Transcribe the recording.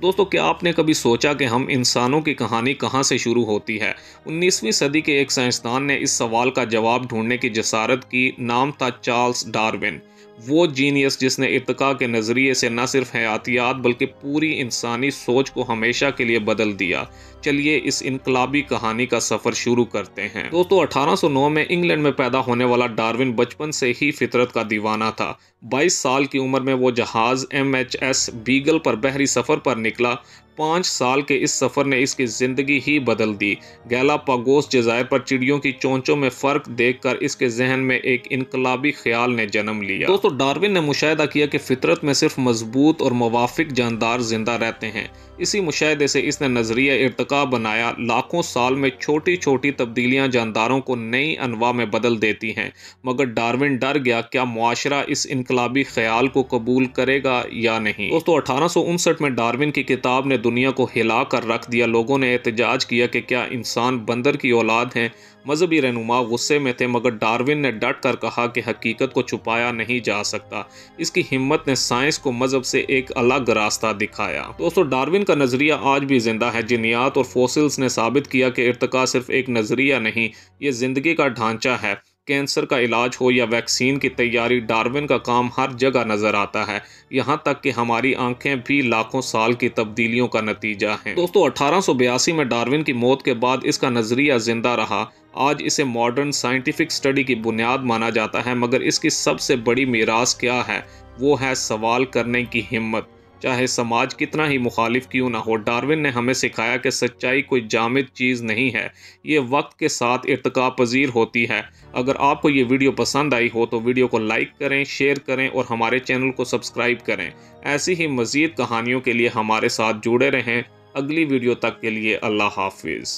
दोस्तों, क्या आपने कभी सोचा कि हम इंसानों की कहानी कहाँ से शुरू होती है? 19वीं सदी के एक साइंसदान ने इस सवाल का जवाब ढूंढने की जसारत की। नाम था चार्ल्स डार्विन। वो जीनियस जिसने इर्तिका के नज़रिए से न सिर्फ हयातियात बल्कि पूरी इंसानी सोच को हमेशा के लिए बदल दिया। चलिए इस इनकलाबी कहानी का सफ़र शुरू करते हैं। दोस्तों, 1809 में इंग्लैंड में पैदा होने वाला डार्विन बचपन से ही फितरत का दीवाना था। 22 साल की उम्र में वो जहाज़ MHS बीगल पर बहरी सफ़र पर निकला। 5 साल के इस सफ़र ने इसकी ज़िंदगी ही बदल दी। गैलापागोस जज़ायर पर चिड़ियों की चोंचों में फ़र्क देखकर इसके जहन में एक इनकलाबी ख्याल ने जन्म लिया। दोस्तों, डार्विन ने मुशाहिदा किया कि फितरत में सिर्फ मजबूत और मुवाफिक जानदार जिंदा रहते हैं। इसी मुशाहिदे से इसने नज़रिया इर्तिका बनाया। लाखों साल में छोटी छोटी तब्दीलियां जानदारों को नई अनवा में बदल देती हैं। मगर डार्विन डर गया, क्या मुआशरा इस इनकलाबी ख्याल को कबूल करेगा या नहीं। दोस्तों, 1859 में डार्विन की किताब ने दुनिया को हिला कर रख दिया। लोगों ने एहतजाज किया कि क्या इंसान बंदर की औलाद हैं। मजहबी रहनुमा गुस्से में थे, मगर डार्विन ने डट कर कहा कि हकीकत को छुपाया नहीं जा सकता। इसकी हिम्मत ने साइंस को मजहब से एक अलग रास्ता दिखाया। दोस्तों, डार्विन का नज़रिया आज भी जिंदा है। जिन्नियात और फोसिल्स ने साबित किया कि इर्तिका सिर्फ एक नज़रिया नहीं, ये ज़िंदगी का ढांचा है। कैंसर का इलाज हो या वैक्सीन की तैयारी, डार्विन का काम हर जगह नजर आता है। यहाँ तक कि हमारी आंखें भी लाखों साल की तब्दीलियों का नतीजा हैं। दोस्तों, 1882 में डार्विन की मौत के बाद इसका नज़रिया जिंदा रहा। आज इसे मॉडर्न साइंटिफिक स्टडी की बुनियाद माना जाता है। मगर इसकी सबसे बड़ी मीरास क्या है? वो है सवाल करने की हिम्मत। चाहे समाज कितना ही मुखालिफ क्यों ना हो, डार्विन ने हमें सिखाया कि सच्चाई कोई जामिद चीज़ नहीं है, ये वक्त के साथ इर्तिका पजीर होती है। अगर आपको ये वीडियो पसंद आई हो तो वीडियो को लाइक करें, शेयर करें और हमारे चैनल को सब्सक्राइब करें। ऐसी ही मज़ीद कहानियों के लिए हमारे साथ जुड़े रहें। अगली वीडियो तक के लिए अल्लाह हाफिज़।